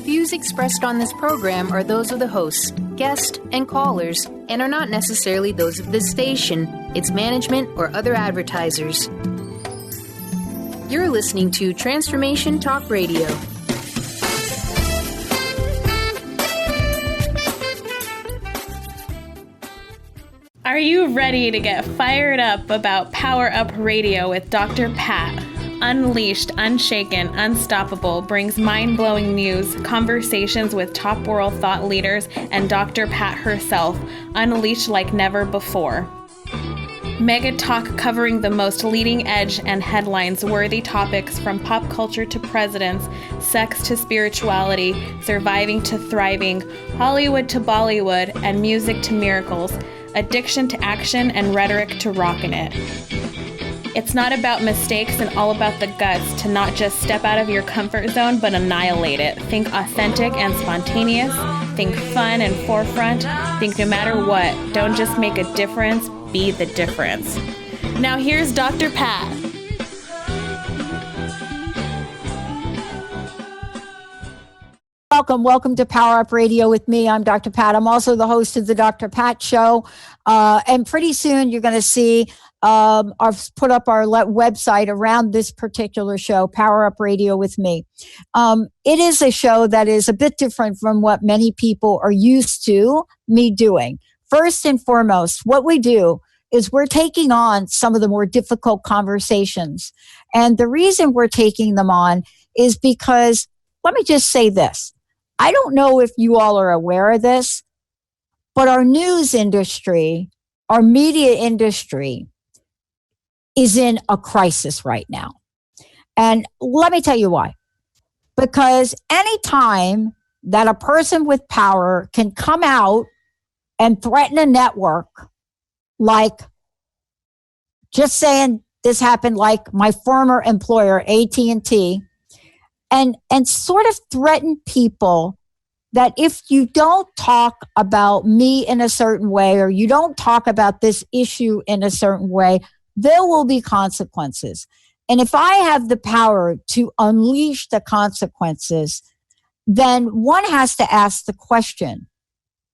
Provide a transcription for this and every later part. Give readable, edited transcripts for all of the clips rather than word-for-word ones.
Views expressed on this program are those of the hosts, guests, and callers, and are not necessarily those of this station, its management, or other advertisers. You're listening to Transformation Talk Radio. Are you ready to get fired up about Power Up Radio with Dr. Pat? Unleashed, Unshaken, Unstoppable brings mind-blowing news, conversations with top world thought leaders, and Dr. Pat herself, unleashed like never before. Mega talk covering the most leading edge and headlines-worthy topics from pop culture to presidents, sex to spirituality, surviving to thriving, Hollywood to Bollywood, and music to miracles, addiction to action, and rhetoric to rockin' it. It's not about mistakes and all about the guts to not just step out of your comfort zone, but annihilate it. Think authentic and spontaneous. Think fun and forefront. Think no matter what, don't just make a difference, be the difference. Now here's Dr. Pat. Welcome to Power Up Radio with me. I'm Dr. Pat. I'm also the host of the Dr. Pat Show. And pretty soon you're going to see I've put up our website around this particular show, Power Up Radio with me. It is a show that is a bit different from what many people are used to me doing. First and foremost, what we do is we're taking on some of the more difficult conversations. And the reason we're taking them on is because, let me just say this. I don't know if you all are aware of this, but our news industry, our media industry is in a crisis right now. And let me tell you why. Because anytime that a person with power can come out and threaten a network, like just saying this happened, like my former employer, AT&T, and sort of threaten people that if you don't talk about me in a certain way, or you don't talk about this issue in a certain way, there will be consequences. And if I have the power to unleash the consequences, then one has to ask the question,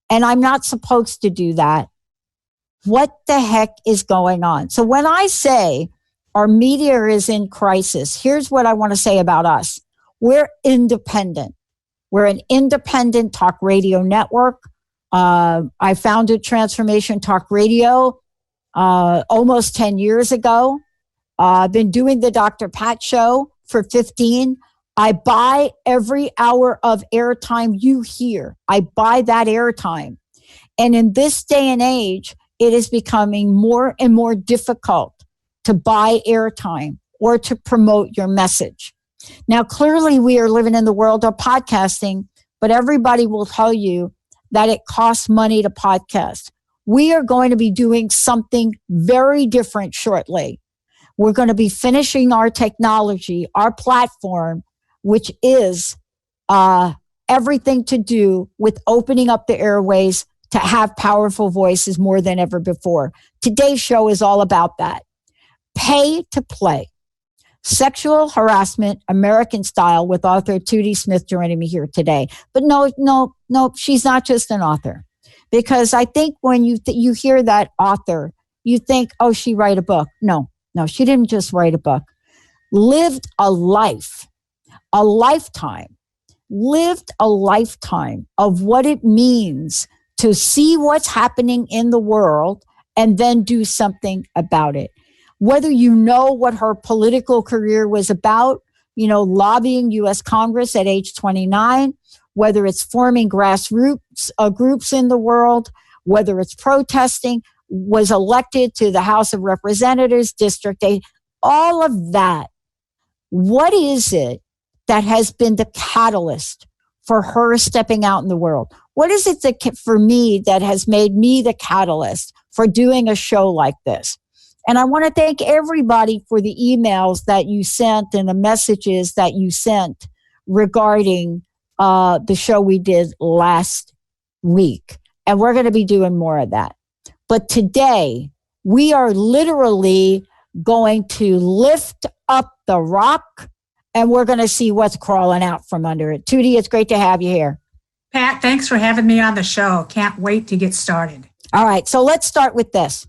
and I'm not supposed to do that, what the heck is going on? So when I say our media is in crisis, here's what I want to say about us. We're independent. We're an independent talk radio network. I founded Transformation Talk Radio almost 10 years ago. I've been doing the Dr. Pat Show for 15. I buy every hour of airtime you hear. I buy that airtime. And in this day and age, it is becoming more and more difficult to buy airtime or to promote your message. Now, clearly, we are living in the world of podcasting, but everybody will tell you that it costs money to podcast. We are going to be doing something very different shortly. We're going to be finishing our technology, our platform, which is everything to do with opening up the airways to have powerful voices more than ever before. Today's show is all about that. Pay to play. Sexual Harassment American Style with author Tootie Smith joining me here today. But no, she's not just an author. Because I think when you hear that author, you think, oh, she wrote a book. No, she didn't just write a book. Lived a lifetime of what it means to see what's happening in the world and then do something about it. Whether you know what her political career was about, lobbying U.S. Congress at age 29, whether it's forming grassroots groups in the world, whether it's protesting, was elected to the House of Representatives, District 8, all of that. What is it that has been the catalyst for her stepping out in the world? What is it that, for me, that has made me the catalyst for doing a show like this? And I want to thank everybody for the emails that you sent and the messages that you sent regarding the show we did last week. And we're going to be doing more of that. But today, we are literally going to lift up the rock and we're going to see what's crawling out from under it. Tootie, it's great to have you here. Pat, thanks for having me on the show. Can't wait to get started. All right, so let's start with this.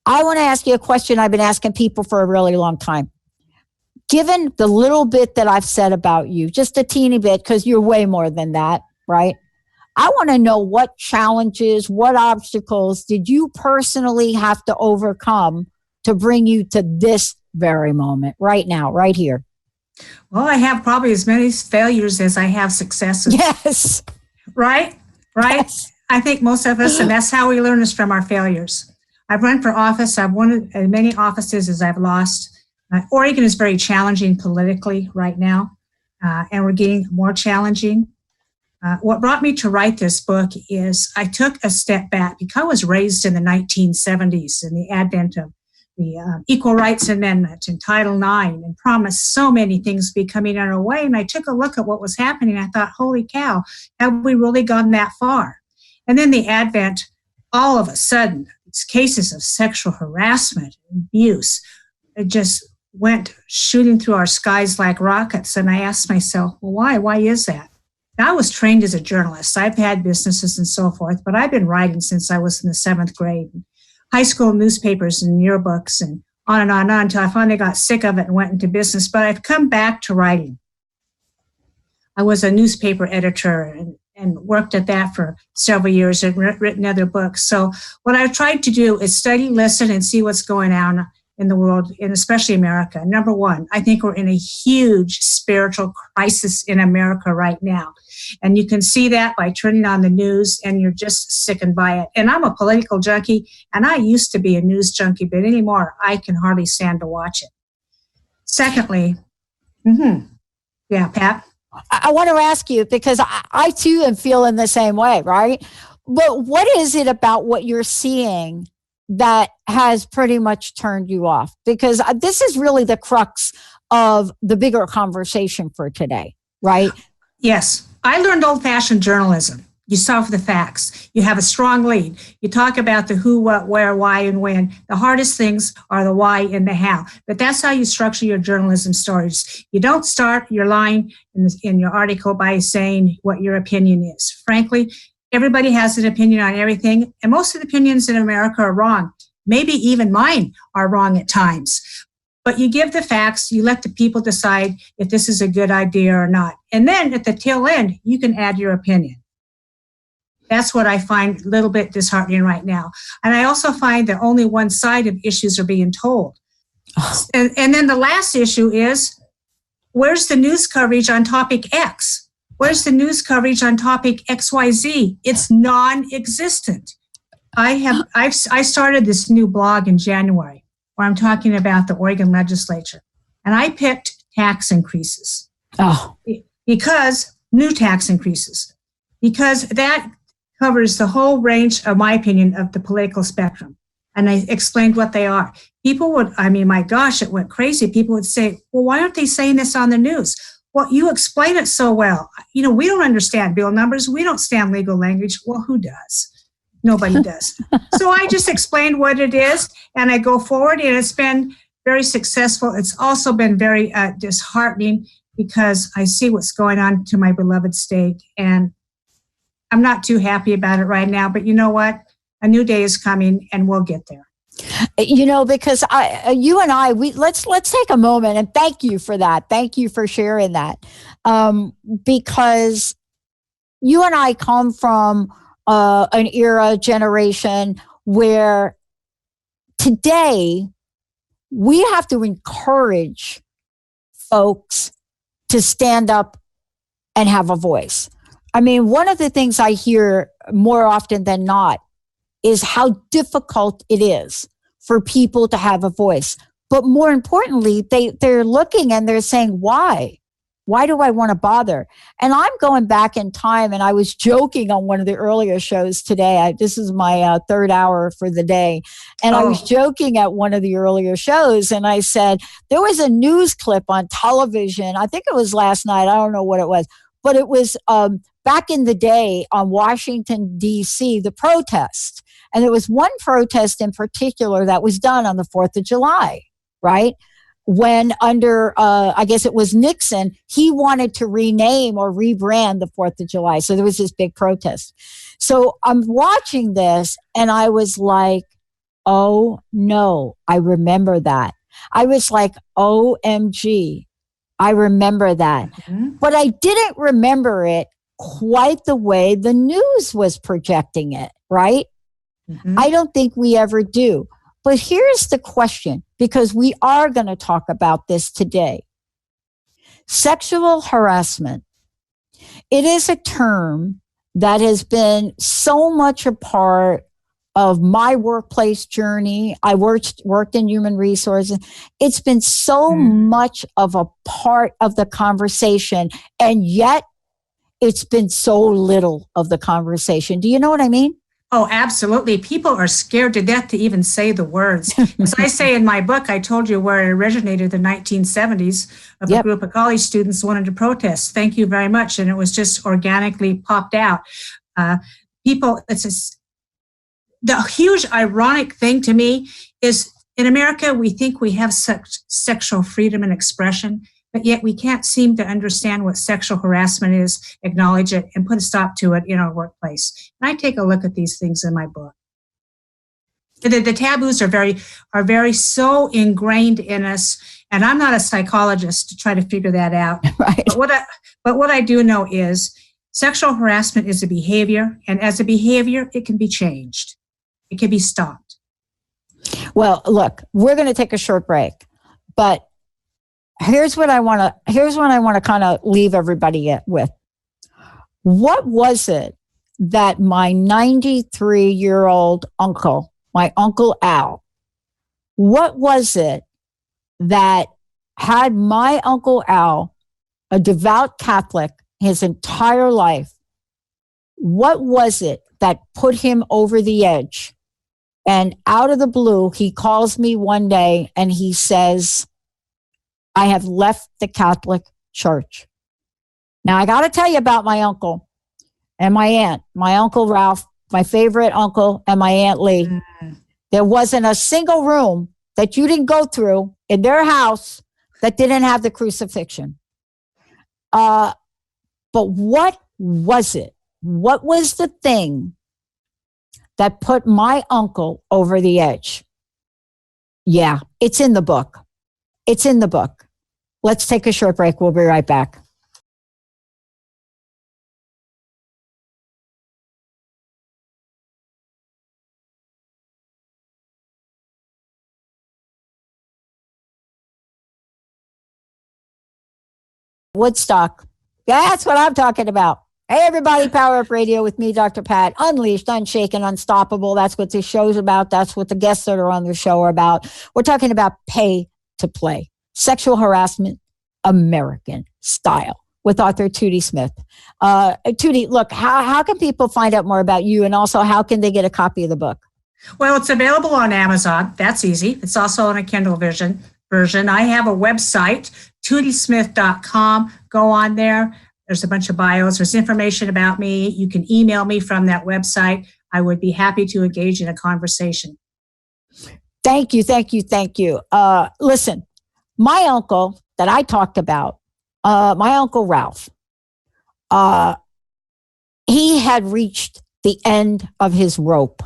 I want to ask you a question I've been asking people for a really long time. Given the little bit that I've said about you, just a teeny bit, because you're way more than that, right? I want to know what challenges, what obstacles did you personally have to overcome to bring you to this very moment, right now, right here? Well, I have probably as many failures as I have successes. Yes. Right? Yes. I think most of us, and that's how we learn, is from our failures. I've run for office. I've won as many offices as I've lost. Oregon is very challenging politically right now, and we're getting more challenging. What brought me to write this book is I took a step back because I was raised in the 1970s in the advent of the Equal Rights Amendment and Title IX, and promised so many things be coming our way. And I took a look at what was happening. I thought, holy cow, have we really gone that far? And then the advent, all of a sudden, these cases of sexual harassment and abuse, it just went shooting through our skies like rockets. And I asked myself, well, why? Why is that? Now, I was trained as a journalist. I've had businesses and so forth, but I've been writing since I was in the 7th grade. High school newspapers and yearbooks and on and on and on until I finally got sick of it and went into business. But I've come back to writing. I was a newspaper editor and worked at that for several years and written other books. So what I've tried to do is study, listen, and see what's going on in the world, and especially America. Number one, I think we're in a huge spiritual crisis in America right now. And you can see that by turning on the news, and you're just sickened by it. And I'm a political junkie, and I used to be a news junkie, but anymore, I can hardly stand to watch it. Secondly, yeah, Pat? I want to ask you, because I too am feeling the same way, right? But what is it about what you're seeing that has pretty much turned you off? Because this is really the crux of the bigger conversation for today, right? Yes. I learned old-fashioned journalism. You solve the facts. You have a strong lead. You talk about the who, what, where, why, and when. The hardest things are the why and the how. But that's how you structure your journalism stories. You don't start your line in your article by saying what your opinion is. Frankly, everybody has an opinion on everything, and most of the opinions in America are wrong. Maybe even mine are wrong at times. But you give the facts, you let the people decide if this is a good idea or not. And then at the tail end, you can add your opinion. That's what I find a little bit disheartening right now. And I also find that only one side of issues are being told. And then the last issue is, where's the news coverage on topic X? Where's the news coverage on topic XYZ? It's non-existent. I started this new blog in January where I'm talking about the Oregon legislature. And I picked tax increases. Because new tax increases. Because that covers the whole range, of my opinion, of the political spectrum. And I explained what they are. People would, my gosh, it went crazy. People would say, well, why aren't they saying this on the news? Well, you explain it so well. We don't understand bill numbers. We don't stand legal language. Well, who does? Nobody does. So I just explained what it is, and I go forward, and it's been very successful. It's also been very disheartening because I see what's going on to my beloved state, and I'm not too happy about it right now. But you know what? A new day is coming, and we'll get there. Because you and I, let's take a moment and thank you for that. Thank you for sharing that. Because you and I come from an era, generation where today we have to encourage folks to stand up and have a voice. One of the things I hear more often than not is how difficult it is for people to have a voice. But more importantly, they're looking and they're saying, why? Why do I want to bother? And I'm going back in time, and I was joking on one of the earlier shows today. This is my third hour for the day. And I was joking at one of the earlier shows, and I said, there was a news clip on television. I think it was last night. I don't know what it was. But it was back in the day on Washington, D.C., the protest. And there was one protest in particular that was done on the 4th of July, right? when under, I guess it was Nixon, he wanted to rename or rebrand the 4th of July. So there was this big protest. So I'm watching this and I was like, oh no, I remember that. I was like, OMG, I remember that. Mm-hmm. But I didn't remember it quite the way the news was projecting it, right? Mm-hmm. I don't think we ever do. But here's the question, because we are going to talk about this today. Sexual harassment. It is a term that has been so much a part of my workplace journey. I worked in human resources. It's been so much of a part of the conversation, and yet it's been so little of the conversation. Do you know what I mean? Oh, absolutely. People are scared to death to even say the words. As I say in my book, I told you where it originated in the 1970s of a group of college students wanted to protest. Thank you very much. And it was just organically popped out. The huge ironic thing to me is in America, we think we have such sexual freedom and expression, but yet we can't seem to understand what sexual harassment is, acknowledge it, and put a stop to it in our workplace. And I take a look at these things in my book. The taboos are very so ingrained in us, and I'm not a psychologist to try to figure that out. Right. But what I do know is sexual harassment is a behavior, and as a behavior, it can be changed. It can be stopped. Well, look, we're going to take a short break, but here's what I want to kind of leave everybody with. What was it that my 93-year-old uncle, my Uncle Al, what was it that had my Uncle Al, a devout Catholic his entire life, what was it that put him over the edge? And out of the blue, he calls me one day and he says, I have left the Catholic Church. Now, I got to tell you about my uncle and my aunt, my Uncle Ralph, my favorite uncle, and my Aunt Lee. Mm-hmm. There wasn't a single room that you didn't go through in their house that didn't have the crucifixion. But what was it? What was the thing that put my uncle over the edge? Yeah, it's in the book. It's in the book. Let's take a short break. We'll be right back. Woodstock. That's what I'm talking about. Hey, everybody, Power Up Radio with me, Dr. Pat. Unleashed, Unshaken, Unstoppable. That's what this show's about. That's what the guests that are on the show are about. We're talking about pay to play. Sexual Harassment American Style with author Tootie Smith. Tootie, look, how can people find out more about you, and also how can they get a copy of the book? Well, it's available on Amazon. That's easy. It's also on a Kindle version. I have a website, tootysmith.com. Go on there. There's a bunch of bios. There's information about me. You can email me from that website. I would be happy to engage in a conversation. Thank you. Listen, my uncle that I talked about, my Uncle Ralph, he had reached the end of his rope.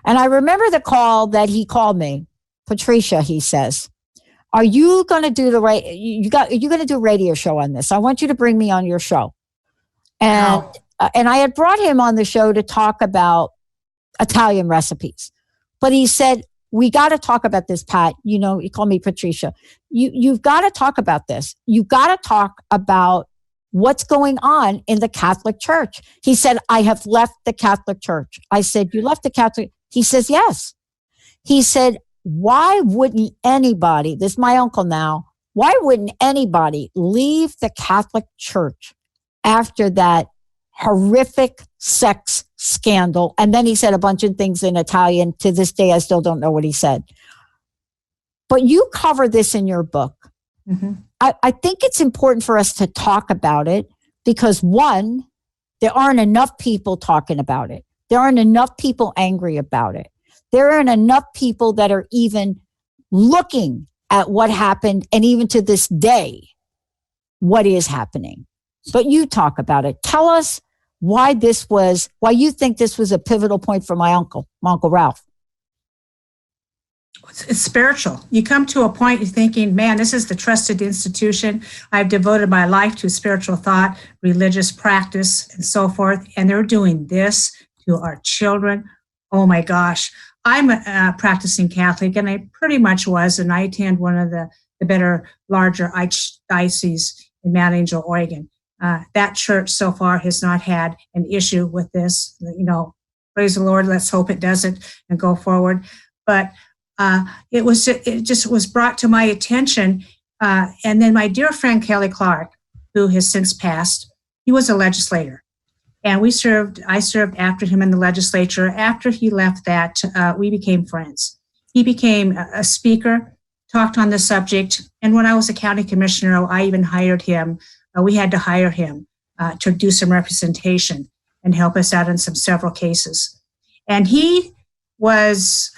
And I remember the call that he called me. Patricia, he says, are you going to do you're going to do a radio show on this? I want you to bring me on your show. And I had brought him on the show to talk about Italian recipes. But he said, we got to talk about this, Pat. You know, he called me Patricia. You've got to talk about this. You've got to talk about what's going on in the Catholic Church. He said, I have left the Catholic Church. I said, you left the Catholic? He says, yes. He said, why wouldn't anybody, this is my uncle now, why wouldn't anybody leave the Catholic Church after that horrific sex scandal? And then he said a bunch of things in Italian. To this day, I still don't know what he said. But you cover this in your book. Mm-hmm. I think it's important for us to talk about it because, one, there aren't enough people talking about it. There aren't enough people angry about it. There aren't enough people that are even looking at what happened, and even to this day, what is happening. But you talk about it. Tell us why you think this was a pivotal point for my Uncle Ralph. It's spiritual. You come to a point you're thinking, man, this is the trusted institution. I've devoted my life to spiritual thought, religious practice, and so forth. And they're doing this to our children. Oh my gosh. I'm a practicing Catholic, and I pretty much was, and I attend one of the better, larger archdioceses in Mount Angel, Oregon. That church so far has not had an issue with this. Praise the Lord. Let's hope it doesn't and go forward. But it just was brought to my attention. And then my dear friend Kelly Clark, who has since passed, he was a legislator. And I served after him in the legislature. After he left that, we became friends. He became a speaker, talked on the subject. And when I was a county commissioner, I even hired him. We had to hire him to do some representation and help us out in several cases. And he was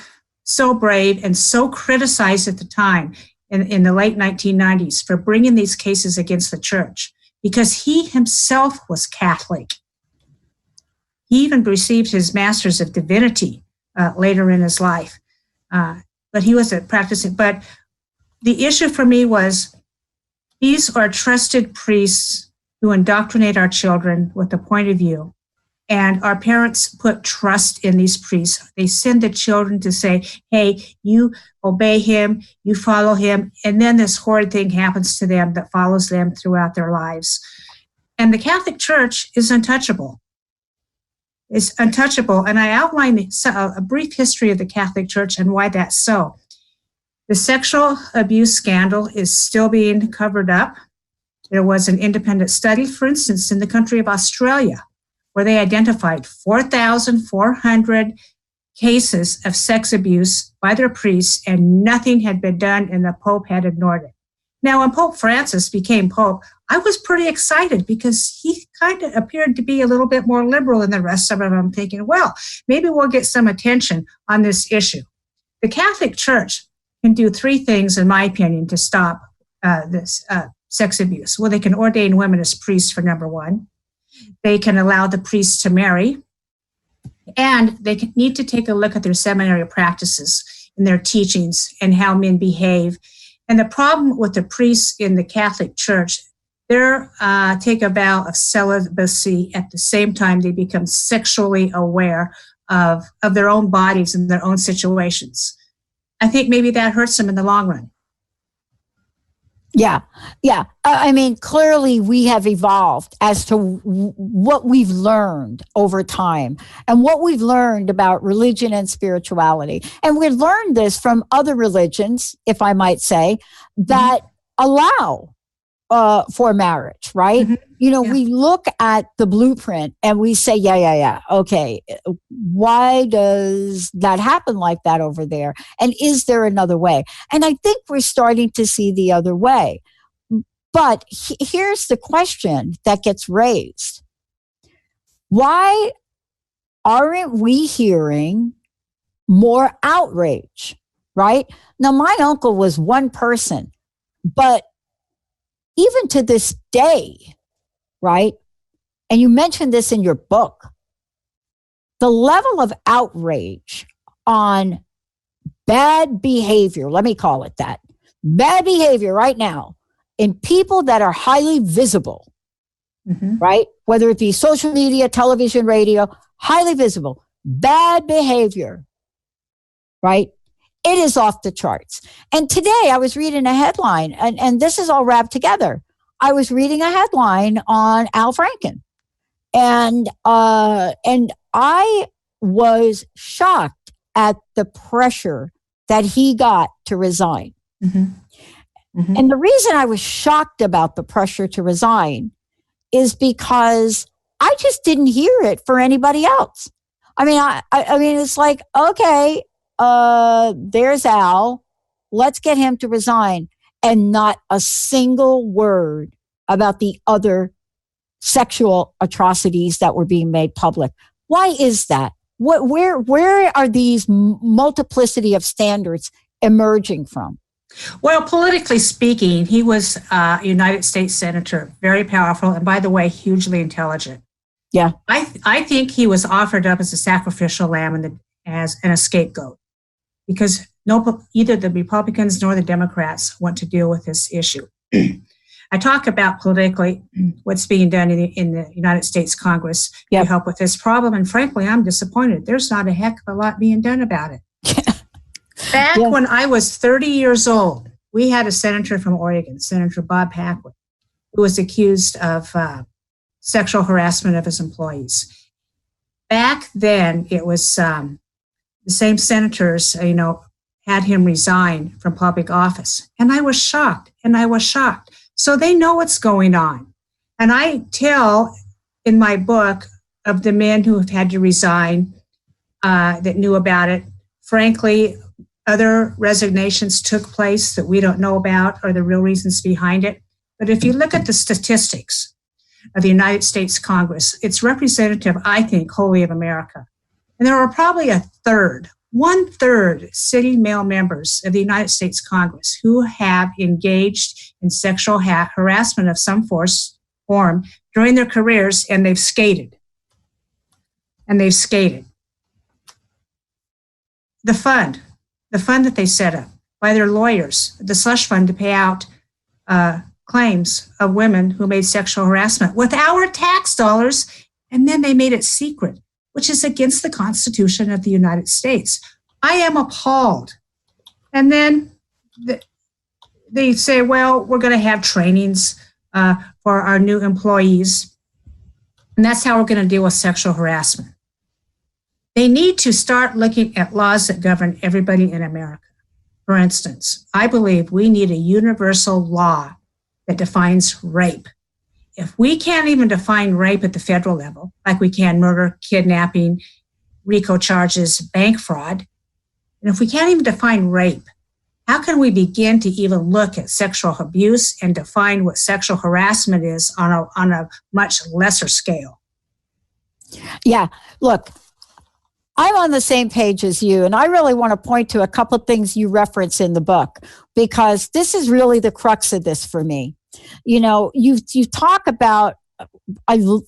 so brave and so criticized at the time in the late 1990s for bringing these cases against the church because he himself was Catholic. He even received his Master's of Divinity later in his life. But he was practicing. But the issue for me was these are trusted priests who indoctrinate our children with a point of view. And our parents put trust in these priests. They send the children to say, hey, you obey him, you follow him, and then this horrid thing happens to them that follows them throughout their lives. And the Catholic Church is untouchable. It's untouchable. And I outlined a brief history of the Catholic Church and why that's so. The sexual abuse scandal is still being covered up. There was an independent study, for instance, in the country of Australia, where they identified 4,400 cases of sex abuse by their priests, and nothing had been done, and the Pope had ignored it. Now, when Pope Francis became Pope, I was pretty excited because he kind of appeared to be a little bit more liberal than the rest of them. I'm thinking, well, maybe we'll get some attention on this issue. The Catholic Church can do three things, in my opinion, to stop this sex abuse. Well, they can ordain women as priests, for number one. They can allow the priests to marry, and they need to take a look at their seminary practices and their teachings and how men behave. And the problem with the priests in the Catholic Church, they take a vow of celibacy at the same time they become sexually aware of their own bodies and their own situations. I think maybe that hurts them in the long run. Yeah. I mean, clearly we have evolved as to what we've learned over time and what we've learned about religion and spirituality. And we learned this from other religions, if I might say, that allow for marriage, right? Mm-hmm. We look at the blueprint and we say, yeah. Okay, why does that happen like that over there? And is there another way? And I think we're starting to see the other way. But here's the question that gets raised. Why aren't we hearing more outrage, right? Now, my uncle was one person, but even to this day, right? And you mentioned this in your book, the level of outrage on bad behavior, let me call it that, bad behavior right now in people that are highly visible, right? Whether it be social media, television, radio, highly visible, bad behavior, right? It is off the charts. And today I was reading a headline, and this is all wrapped together. I was reading a headline on Al Franken, and I was shocked at the pressure that he got to resign. And the reason I was shocked about the pressure to resign is because I just didn't hear it for anybody else. I mean, it's like, okay, there's Al, let's get him to resign. And not a single word about the other sexual atrocities that were being made public. Why is that? Where are these multiplicity of standards emerging from? Well, politically speaking, he was a United States Senator, very powerful, and by the way, hugely intelligent. Yeah. I think he was offered up as a sacrificial lamb as a scapegoat, because either the Republicans nor the Democrats want to deal with this issue. I talk about politically what's being done in the United States Congress to help with this problem, and frankly, I'm disappointed. There's not a heck of a lot being done about it. Back when I was 30 years old, we had a senator from Oregon, Senator Bob Packwood, who was accused of sexual harassment of his employees. Back then, it was the same senators, had him resign from public office. And I was shocked. So they know what's going on. And I tell in my book of the men who have had to resign that knew about it. Frankly, other resignations took place that we don't know about or the real reasons behind it. But if you look at the statistics of the United States Congress, it's representative, I think, wholly of America. And there are probably one-third sitting male members of the United States Congress who have engaged in sexual harassment of some form during their careers, and they've skated. The fund that they set up by their lawyers, the slush fund to pay out claims of women who made sexual harassment with our tax dollars, and then they made it secret, which is against the Constitution of the United States. I am appalled. And then they say, well, we're going to have trainings for our new employees, and that's how we're going to deal with sexual harassment. They need to start looking at laws that govern everybody in America. For instance, I believe we need a universal law that defines rape. If we can't even define rape at the federal level, like we can murder, kidnapping, RICO charges, bank fraud, and if we can't even define rape, how can we begin to even look at sexual abuse and define what sexual harassment is on a much lesser scale? Yeah, look, I'm on the same page as you, and I really want to point to a couple of things you reference in the book, because this is really the crux of this for me. You talk about,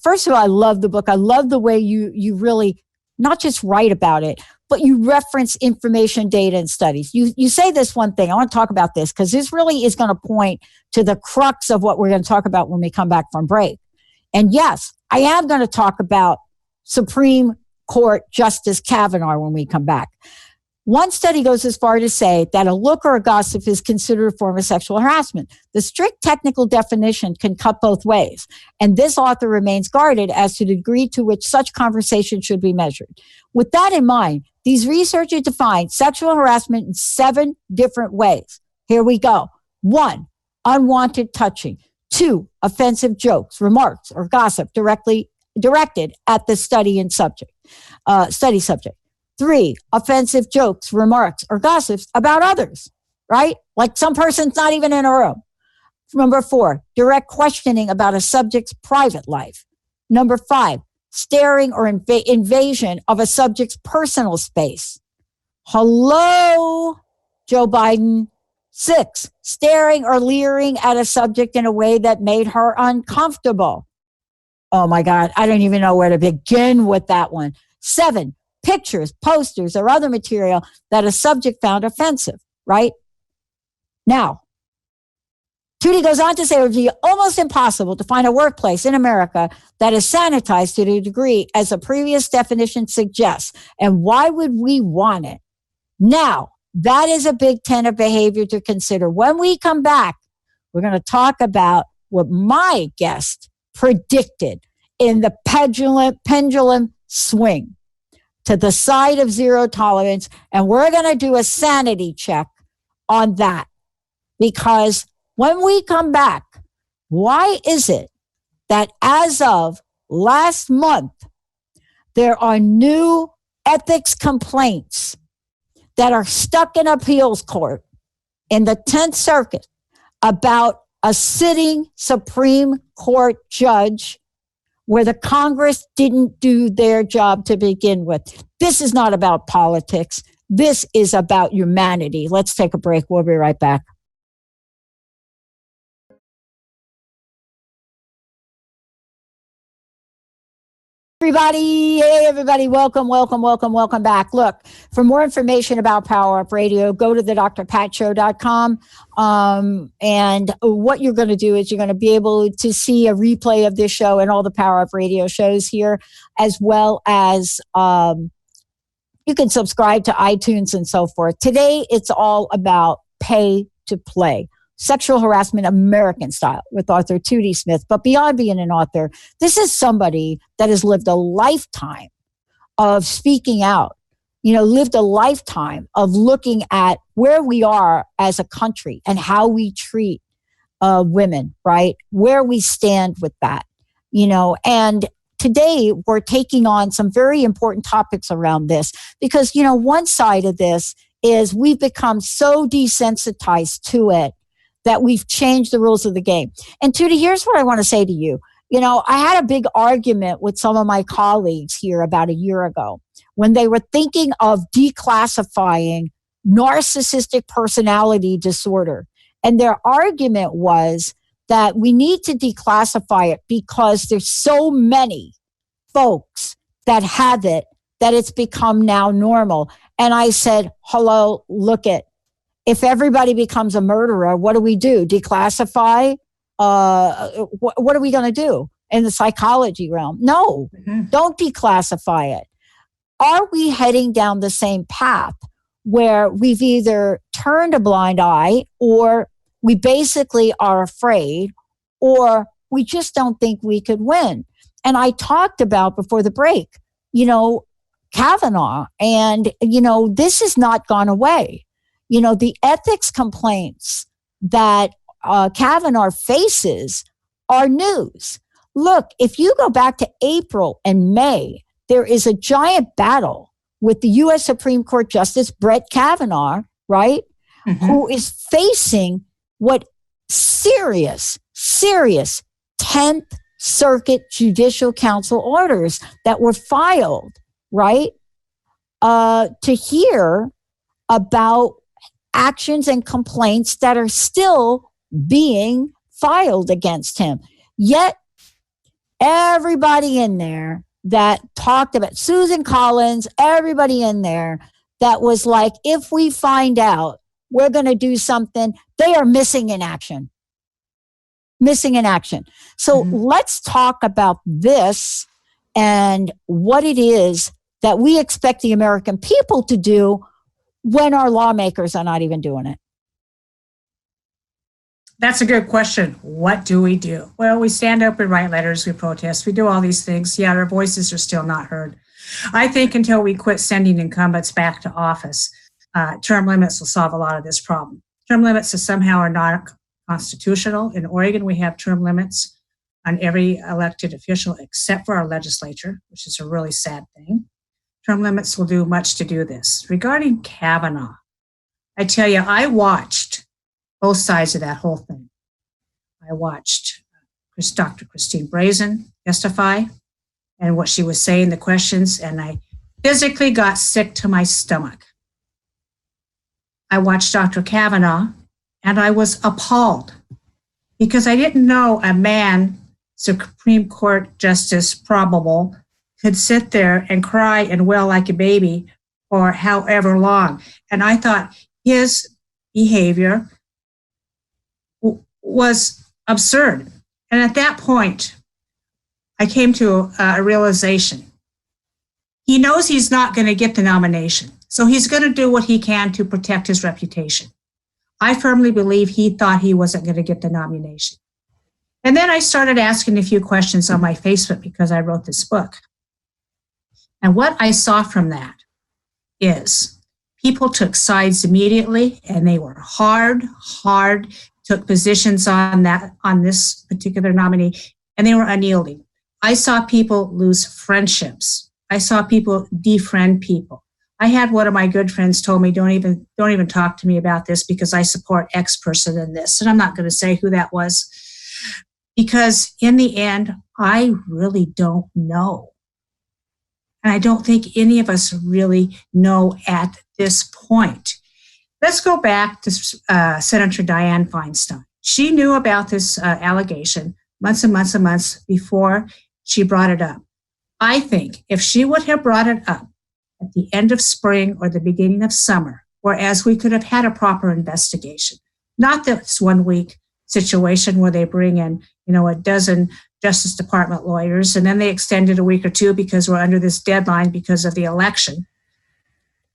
first of all, I love the book. I love the way you really not just write about it, but you reference information, data, and studies. You say this one thing. I want to talk about this because this really is going to point to the crux of what we're going to talk about when we come back from break. And yes, I am going to talk about Supreme Court Justice Kavanaugh when we come back. One study goes as far to say that a look or a gossip is considered a form of sexual harassment. The strict technical definition can cut both ways, and this author remains guarded as to the degree to which such conversation should be measured. With that in mind, these researchers define sexual harassment in 7 different ways. Here we go. 1, unwanted touching. 2, offensive jokes, remarks, or gossip directed at the study subject. 3, offensive jokes, remarks, or gossips about others, right? Like some person's not even in a room. Number 4, direct questioning about a subject's private life. Number 5, staring or invasion of a subject's personal space. Hello, Joe Biden. 6, staring or leering at a subject in a way that made her uncomfortable. Oh my God, I don't even know where to begin with that one. 7, pictures, posters, or other material that a subject found offensive, right? Now, Tootie goes on to say it would be almost impossible to find a workplace in America that is sanitized to the degree as the previous definition suggests. And why would we want it? Now, that is a big tenet of behavior to consider. When we come back, we're going to talk about what my guest predicted in the pendulum swing to the side of zero tolerance. And we're going to do a sanity check on that. Because when we come back, why is it that as of last month, there are new ethics complaints that are stuck in appeals court in the 10th Circuit about a sitting Supreme Court judge where the Congress didn't do their job to begin with? This is not about politics. This is about humanity. Let's take a break. We'll be right back. Everybody, hey everybody, welcome back. Look, for more information about Power Up Radio, go to the drpatshow.com. And what you're going to do is you're going to be able to see a replay of this show and all the Power Up Radio shows here, as well as you can subscribe to iTunes and so forth. Today, it's all about pay to play. Sexual Harassment American Style with author Tootie Smith. But beyond being an author, this is somebody that has lived a lifetime of speaking out, lived a lifetime of looking at where we are as a country and how we treat women, right? Where we stand with that, and today we're taking on some very important topics around this because, one side of this is we've become so desensitized to it that we've changed the rules of the game. And Tootie, here's what I want to say to you. I had a big argument with some of my colleagues here about a year ago when they were thinking of declassifying narcissistic personality disorder. And their argument was that we need to declassify it because there's so many folks that have it that it's become now normal. And I said, hello, look it. If everybody becomes a murderer, what do we do? Declassify? What are we going to do in the psychology realm? No, Don't declassify it. Are we heading down the same path where we've either turned a blind eye or we basically are afraid or we just don't think we could win? And I talked about before the break, Kavanaugh, and, this has not gone away. The ethics complaints that Kavanaugh faces are news. Look, if you go back to April and May, there is a giant battle with the U.S. Supreme Court Justice Brett Kavanaugh, right? Who is facing what serious 10th Circuit Judicial Council orders that were filed, right? To hear about actions and complaints that are still being filed against him. Yet, everybody in there that talked about Susan Collins, everybody in there that was like, if we find out, we're going to do something, they are missing in action. So let's talk about this and what it is that we expect the American people to do when our lawmakers are not even doing it. That's a good question. What do we do? Well, we stand up and write letters, we protest, we do all these things. Yeah, our voices are still not heard. I think until we quit sending incumbents back to office, term limits will solve a lot of this problem. Term limits somehow are not constitutional. In Oregon, we have term limits on every elected official except for our legislature, which is a really sad thing. Term limits will do much to do this. Regarding Kavanaugh, I tell you, I watched both sides of that whole thing. I watched Dr. Christine Brazen testify and what she was saying, the questions, and I physically got sick to my stomach. I watched Dr. Kavanaugh, and I was appalled because I didn't know a man, Supreme Court Justice probable, could sit there and cry and wail like a baby for however long. And I thought his behavior was absurd. And at that point, I came to a realization. He knows he's not going to get the nomination, so he's going to do what he can to protect his reputation. I firmly believe he thought he wasn't going to get the nomination. And then I started asking a few questions on my Facebook because I wrote this book. And what I saw from that is people took sides immediately, and they were hard, took positions on this particular nominee, and they were unyielding. I saw people lose friendships. I saw people defriend people. I had one of my good friends told me, don't even talk to me about this because I support X person in this. And I'm not going to say who that was because in the end, I really don't know. And I don't think any of us really know at this point. Let's go back to Senator Dianne Feinstein. She knew about this allegation months and months and months before she brought it up. I think if she would have brought it up at the end of spring or the beginning of summer, whereas we could have had a proper investigation, not this 1 week situation where they bring in, a dozen Justice Department lawyers, and then they extended a week or two because we're under this deadline because of the election.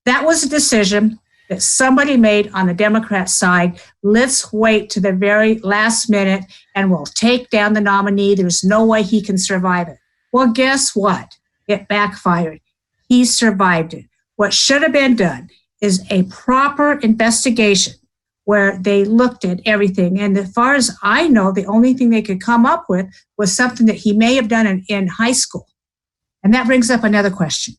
That was a decision that somebody made on the Democrat side. Let's wait to the very last minute and we'll take down the nominee. There's no way he can survive it. Well, guess what? It backfired. He survived it. What should have been done is a proper investigation where they looked at everything. And as far as I know, the only thing they could come up with was something that he may have done in high school. And that brings up another question.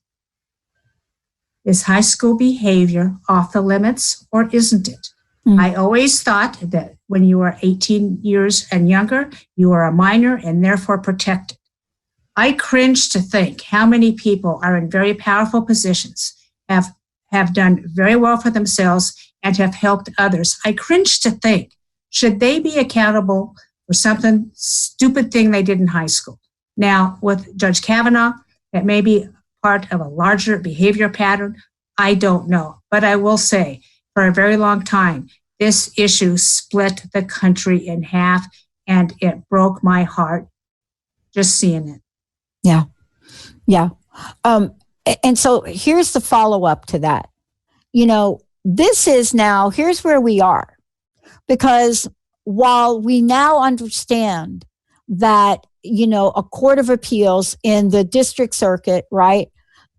Is high school behavior off the limits or isn't it? Mm-hmm. I always thought that when you were 18 years and younger, you were a minor and therefore protected. I cringe to think how many people are in very powerful positions, have done very well for themselves and have helped others. I cringe to think, should they be accountable for something stupid thing they did in high school? Now, with Judge Kavanaugh, it may be part of a larger behavior pattern. I don't know. But I will say, for a very long time, this issue split the country in half, and it broke my heart just seeing it. Yeah. Yeah. And so here's the follow-up to that. This is now, here's where we are. Because while we now understand that, a court of appeals in the district circuit, right,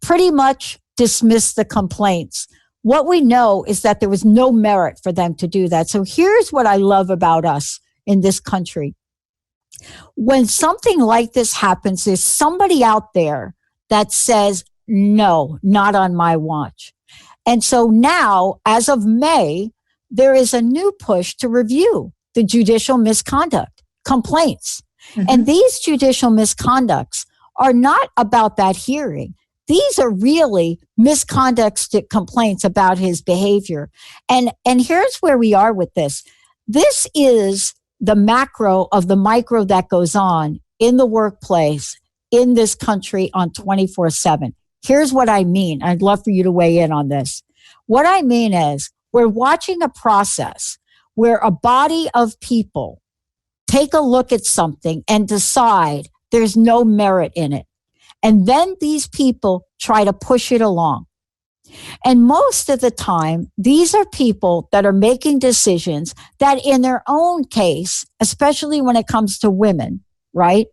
pretty much dismissed the complaints. What we know is that there was no merit for them to do that. So here's what I love about us in this country. When something like this happens, there's somebody out there that says, no, not on my watch. And so now, as of May, there is a new push to review the judicial misconduct complaints. Mm-hmm. And these judicial misconducts are not about that hearing. These are really misconduct complaints about his behavior. And here's where we are with this. This is the macro of the micro that goes on in the workplace in this country on 24/7. Here's what I mean. I'd love for you to weigh in on this. What I mean is we're watching a process where a body of people take a look at something and decide there's no merit in it. And then these people try to push it along. And most of the time, these are people that are making decisions that in their own case, especially when it comes to women, right,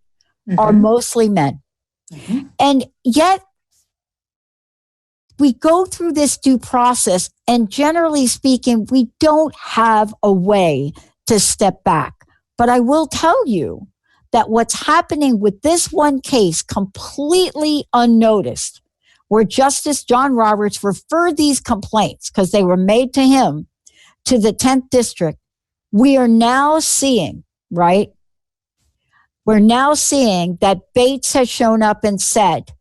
mm-hmm. are mostly men. Mm-hmm. And yet, we go through this due process, and generally speaking, we don't have a way to step back. But I will tell you that what's happening with this one case, completely unnoticed, where Justice John Roberts referred these complaints, because they were made to him, to the 10th District, we are now seeing, right? We're now seeing that Bates has shown up and said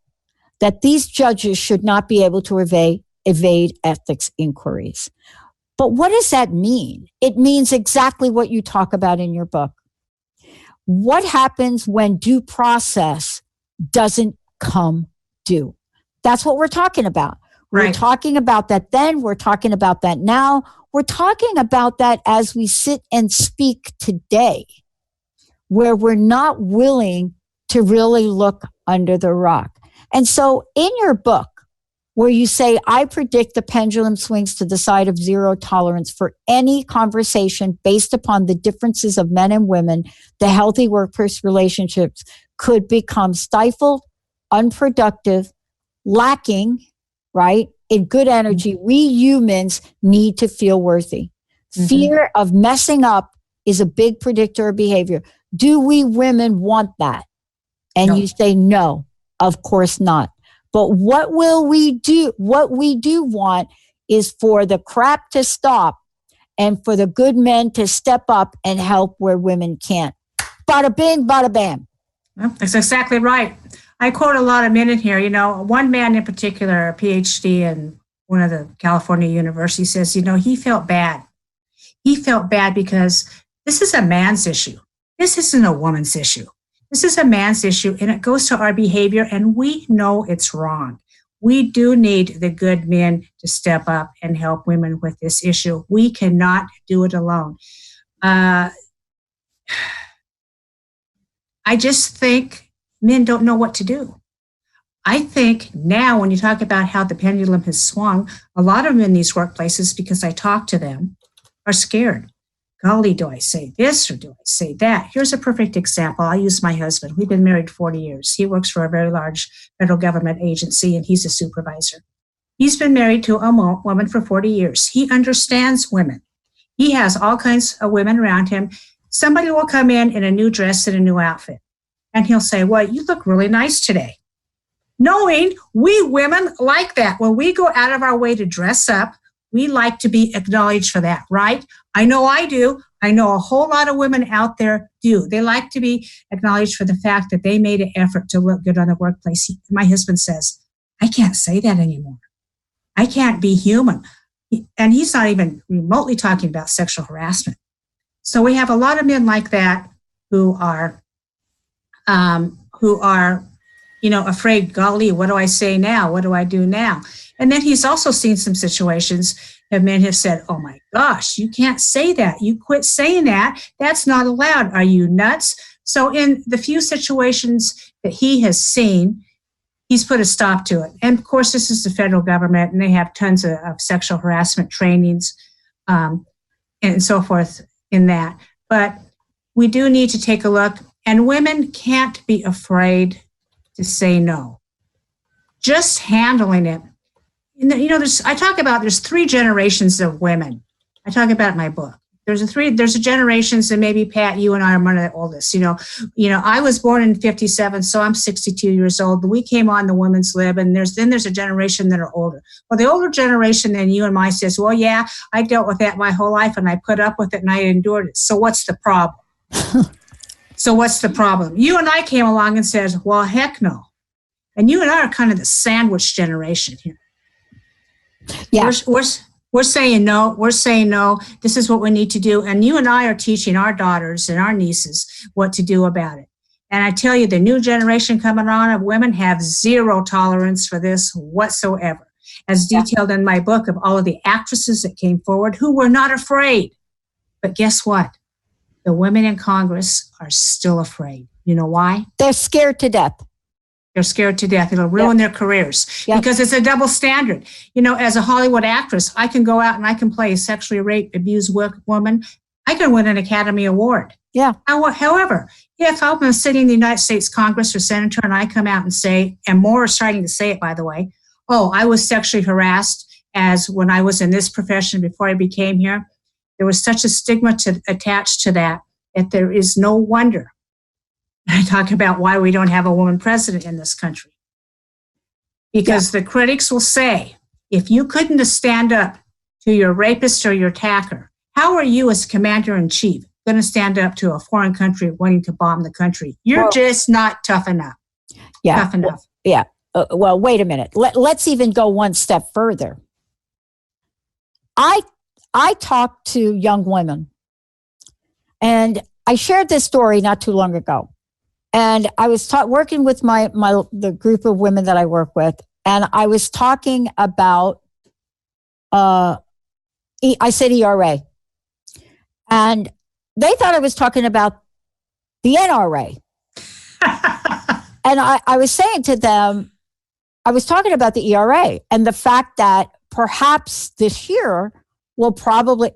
that these judges should not be able to evade ethics inquiries. But what does that mean? It means exactly what you talk about in your book. What happens when due process doesn't come due? That's what we're talking about. We're talking about that then. We're talking about that now. We're talking about that as we sit and speak today, where we're not willing to really look under the rock. And so in your book, where you say, I predict the pendulum swings to the side of zero tolerance for any conversation based upon the differences of men and women, the healthy workplace relationships could become stifled, unproductive, lacking, right, in good energy. Mm-hmm. We humans need to feel worthy. Mm-hmm. Fear of messing up is a big predictor of behavior. Do we women want that? And you say, no, of course not. But what will we do? What we do want is for the crap to stop and for the good men to step up and help where women can't. Bada bing, bada bam. Well, that's exactly right. I quote a lot of men in here. One man in particular, a PhD in one of the California universities, says, he felt bad. He felt bad because this is a man's issue. This isn't a woman's issue. This is a man's issue, and it goes to our behavior, and we know it's wrong. We do need the good men to step up and help women with this issue. We cannot do it alone. I just think men don't know what to do. I think now when you talk about how the pendulum has swung, a lot of them in these workplaces, because I talk to them, are scared. Golly, do I say this or do I say that? Here's a perfect example. I'll use my husband. We've been married 40 years. He works for a very large federal government agency, and he's a supervisor. He's been married to a woman for 40 years. He understands women. He has all kinds of women around him. Somebody will come in a new dress and a new outfit, and he'll say, well, you look really nice today. Knowing we women like that. When we go out of our way to dress up, we like to be acknowledged for that, right? I know I do. I know a whole lot of women out there do. They like to be acknowledged for the fact that they made an effort to look good on the workplace. My husband says, I can't say that anymore. I can't be human. And he's not even remotely talking about sexual harassment. So we have a lot of men like that who are afraid, golly, what do I say now? What do I do now? And then he's also seen some situations that men have said, oh my gosh, you can't say that. You quit saying that. That's not allowed. Are you nuts? So in the few situations that he has seen, he's put a stop to it. And of course, this is the federal government, and they have tons of sexual harassment trainings and so forth in that. But we do need to take a look, and women can't be afraid to say no. Just handling it. I talk about there's 3 generations of women. I talk about it in my book. There's a generations, and maybe Pat, you and I are one of the oldest. I was born in 57, so I'm 62 years old. We came on the women's lib, and there's a generation that are older. Well, the older generation than you and I says, well, yeah, I dealt with that my whole life, and I put up with it, and I endured it. So what's the problem? You and I came along and said, well, heck no. And you and I are kind of the sandwich generation here. Yeah. We're saying no. We're saying no. This is what we need to do. And you and I are teaching our daughters and our nieces what to do about it. And I tell you, the new generation coming on of women have zero tolerance for this whatsoever. As detailed in my book of all of the actresses that came forward who were not afraid. But guess what? The women in Congress are still afraid. You know why? They're scared to death. They're scared to death. It'll ruin their careers because it's a double standard. As a Hollywood actress, I can go out and I can play a sexually raped, abused woman. I can win an Academy Award. Yeah. However, if I'm sitting in the United States Congress or senator and I come out and say, and more are starting to say it, by the way, oh, I was sexually harassed as when I was in this profession before I became here. There was such a stigma attached to that there is no wonder. I talk about why we don't have a woman president in this country. Because the critics will say, if you couldn't stand up to your rapist or your attacker, how are you as commander-in-chief going to stand up to a foreign country wanting to bomb the country? You're just not tough enough. Yeah. Tough enough. Yeah. Well, wait a minute. Let's even go one step further. I talk to young women, and I shared this story not too long ago. And I was working with the group of women that I work with, and I was talking about, I said ERA. And they thought I was talking about the NRA. And I was saying to them, I was talking about the ERA and the fact that perhaps this year will probably,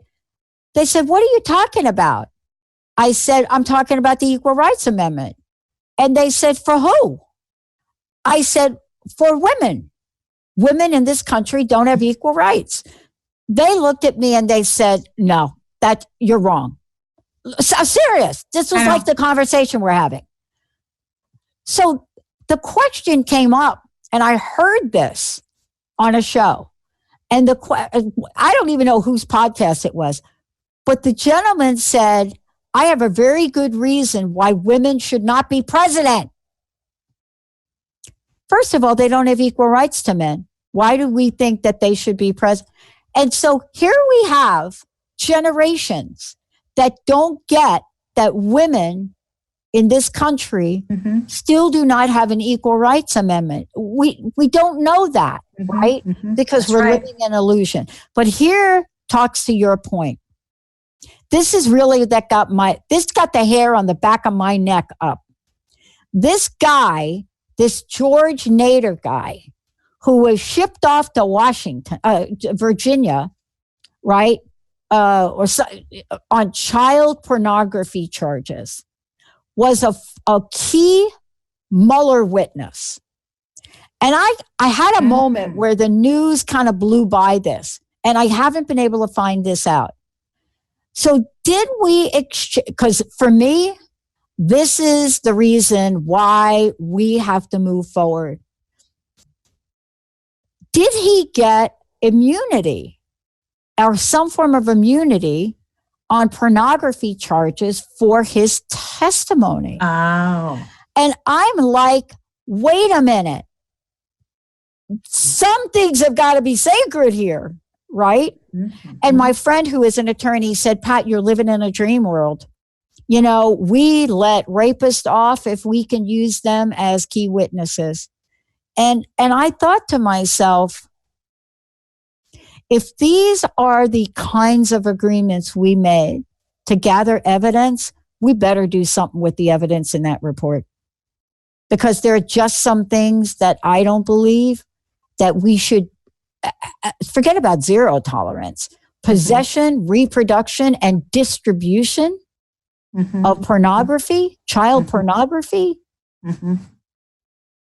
they said, what are you talking about? I said, I'm talking about the Equal Rights Amendment. And they said, for who? I said, for women. Women in this country don't have equal rights. They looked at me and they said, no, that you're wrong. So, serious. This was like the conversation we're having. So the question came up, and I heard this on a show. And I don't even know whose podcast it was, but the gentleman said, I have a very good reason why women should not be president. First of all, they don't have equal rights to men. Why do we think that they should be president? And so here we have generations that don't get that women in this country still do not have an equal rights amendment. We don't know that, right? Because That's we're right. living in illusion. But here talks to your point. This is really got the hair on the back of my neck up. This guy, this George Nader guy, who was shipped off to Virginia, right? On child pornography charges, was a key Mueller witness. And I had a moment where the news kind of blew by this, and I haven't been able to find this out. So did we, because for me, this is the reason why we have to move forward. Did he get immunity or some form of immunity on pornography charges for his testimony? Oh. And I'm like, wait a minute. Some things have got to be sacred here, right? And my friend who is an attorney said, Pat, you're living in a dream world. You know, we let rapists off if we can use them as key witnesses. And I thought to myself, if these are the kinds of agreements we made to gather evidence, we better do something with the evidence in that report. Because there are just some things that I don't believe that we should forget about zero tolerance. Possession, reproduction, and distribution of pornography, child pornography.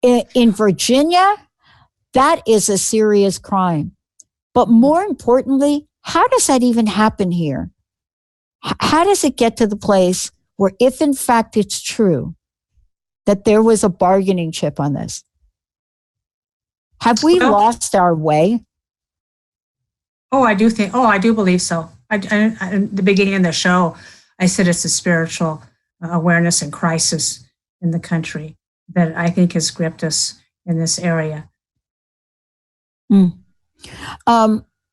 In Virginia, that is a serious crime. But more importantly, how does that even happen here? How does it get to the place where, if in fact it's true that there was a bargaining chip on this, have we lost our way? I do believe so. In the beginning of the show, I said it's a spiritual awareness and crisis in the country that I think has gripped us in this area.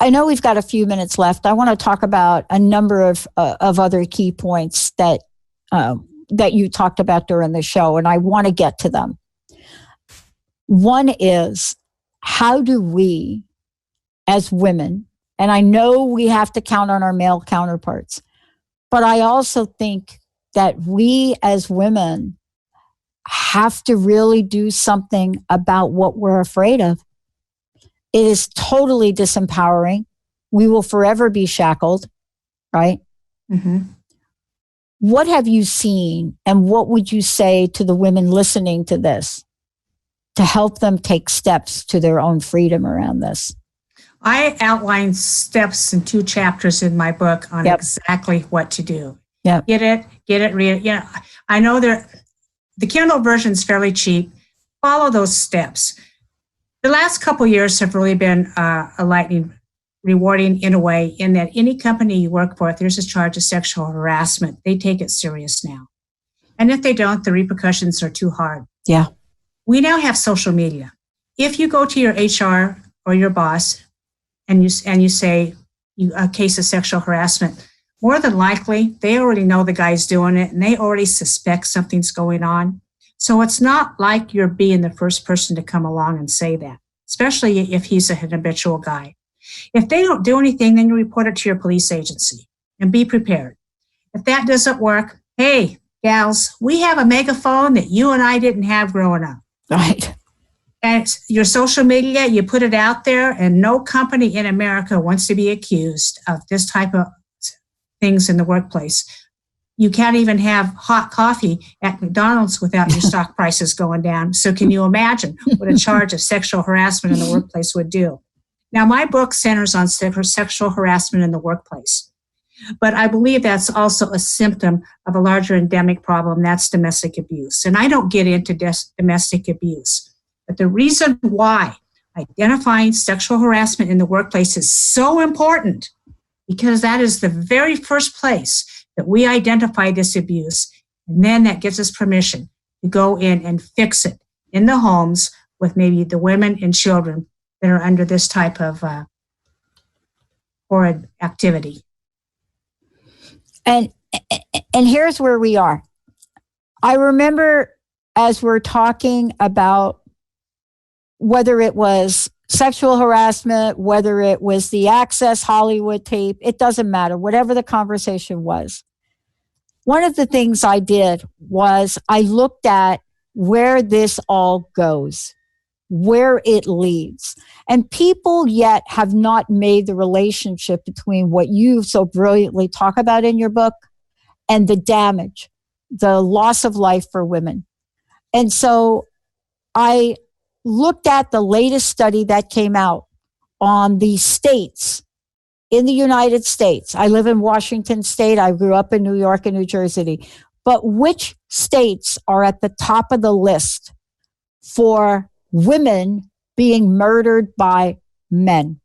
I know we've got a few minutes left. I want to talk about a number of other key points that you talked about during the show, and I want to get to them. One is, how do we, as women, and I know we have to count on our male counterparts, but I also think that we as women have to really do something about what we're afraid of. It is totally disempowering. We will forever be shackled, right? What have you seen, and what would you say to the women listening to this to help them take steps to their own freedom around this? I outline steps in 2 chapters in my book on exactly what to do. Get it, read it. I know the Kindle version is fairly cheap. Follow those steps. The last couple of years have really been rewarding in a way, in that any company you work for, if there's a charge of sexual harassment, they take it serious now. And if they don't, the repercussions are too hard. Yeah. We now have social media. If you go to your HR or your boss and you say a case of sexual harassment, more than likely, they already know the guy's doing it and they already suspect something's going on. So it's not like you're being the first person to come along and say that, especially if he's a habitual guy. If they don't do anything, then you report it to your police agency and be prepared. If that doesn't work, hey, gals, we have a megaphone that you and I didn't have growing up. Right. And your social media, you put it out there, and no company in America wants to be accused of this type of things in the workplace. You can't even have hot coffee at McDonald's without your stock prices going down. So can you imagine what a charge of sexual harassment in the workplace would do? Now, my book centers on sexual harassment in the workplace, but I believe that's also a symptom of a larger endemic problem. That's domestic abuse. And I don't get into domestic abuse, but the reason why identifying sexual harassment in the workplace is so important, because that is the very first place that we identify this abuse, and then that gives us permission to go in and fix it in the homes with maybe the women and children that are under this type of horrid activity. And here's where we are. I remember as we're talking about whether it was sexual harassment, whether it was the Access Hollywood tape, it doesn't matter, whatever the conversation was. One of the things I did was I looked at where this all goes, where it leads. And people yet have not made the relationship between what you so brilliantly talk about in your book and the damage, the loss of life for women. And so I looked at the latest study that came out on the states in the United States. I live in Washington State. I grew up in New York and New Jersey. But which states are at the top of the list for women being murdered by men?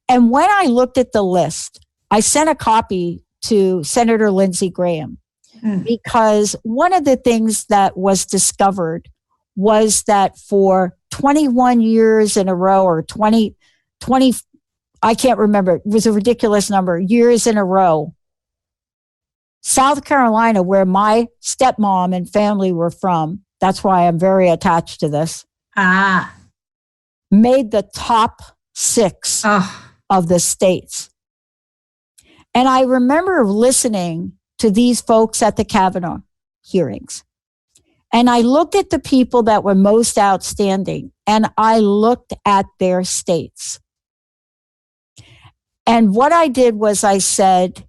And when I looked at the list, I sent a copy to Senator Lindsey Graham because one of the things that was discovered was that for 21 years in a row, or 20, I can't remember, it was a ridiculous number, years in a row, South Carolina, where my stepmom and family were from, that's why I'm very attached to this, made the top 6 of the states. And I remember listening to these folks at the Kavanaugh hearings. And I looked at the people that were most outstanding, and I looked at their states. And what I did was I sent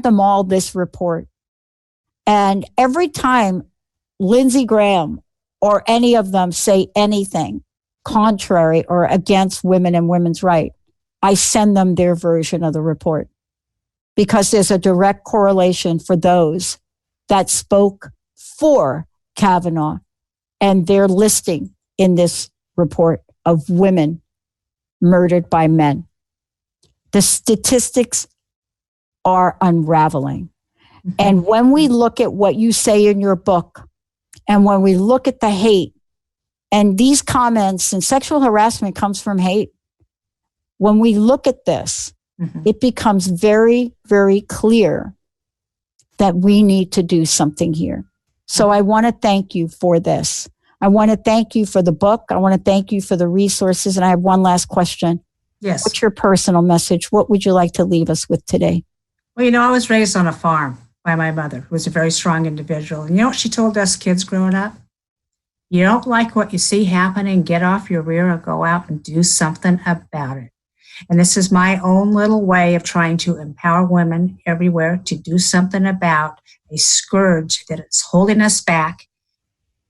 them all this report. And every time Lindsey Graham or any of them say anything contrary or against women and women's rights, I send them their version of the report, because there's a direct correlation for those that spoke for Kavanaugh and their listing in this report of women murdered by men. The statistics are unraveling. Mm-hmm. And when we look at what you say in your book, and when we look at the hate, and these comments, and sexual harassment comes from hate, when we look at this, it becomes very, very clear that we need to do something here. So I want to thank you for this. I want to thank you for the book. I want to thank you for the resources. And I have one last question. Yes. What's your personal message? What would you like to leave us with today? Well, I was raised on a farm by my mother, who was a very strong individual. And you know what she told us kids growing up? You don't like what you see happening, get off your rear and go out and do something about it. And this is my own little way of trying to empower women everywhere to do something about a scourge that is holding us back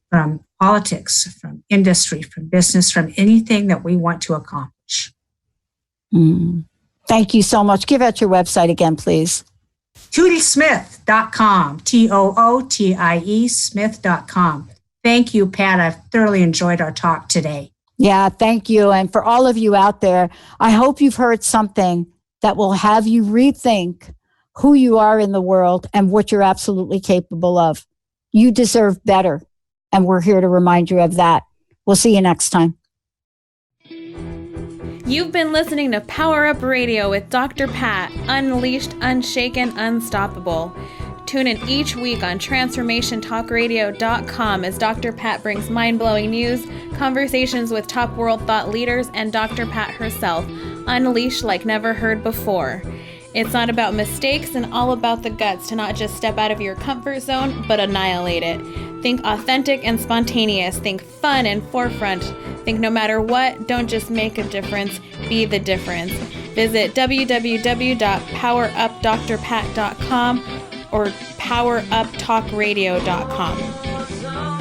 from politics, from industry, from business, from anything that we want to accomplish. Thank you so much. Give out your website again, please. TootieSmith.com, TOOTIE Smith.com. Thank you, Pat. I've thoroughly enjoyed our talk today. Yeah, thank you. And for all of you out there, I hope you've heard something that will have you rethink who you are in the world and what you're absolutely capable of. You deserve better. And we're here to remind you of that. We'll see you next time. You've been listening to Power Up Radio with Dr. Pat, Unleashed, Unshaken, Unstoppable. Tune in each week on TransformationTalkRadio.com as Dr. Pat brings mind-blowing news, conversations with top world thought leaders, and Dr. Pat herself, unleashed like never heard before. It's not about mistakes and all about the guts to not just step out of your comfort zone, but annihilate it. Think authentic and spontaneous. Think fun and forefront. Think no matter what, don't just make a difference, be the difference. Visit www.powerupdrpat.com or poweruptalkradio.com.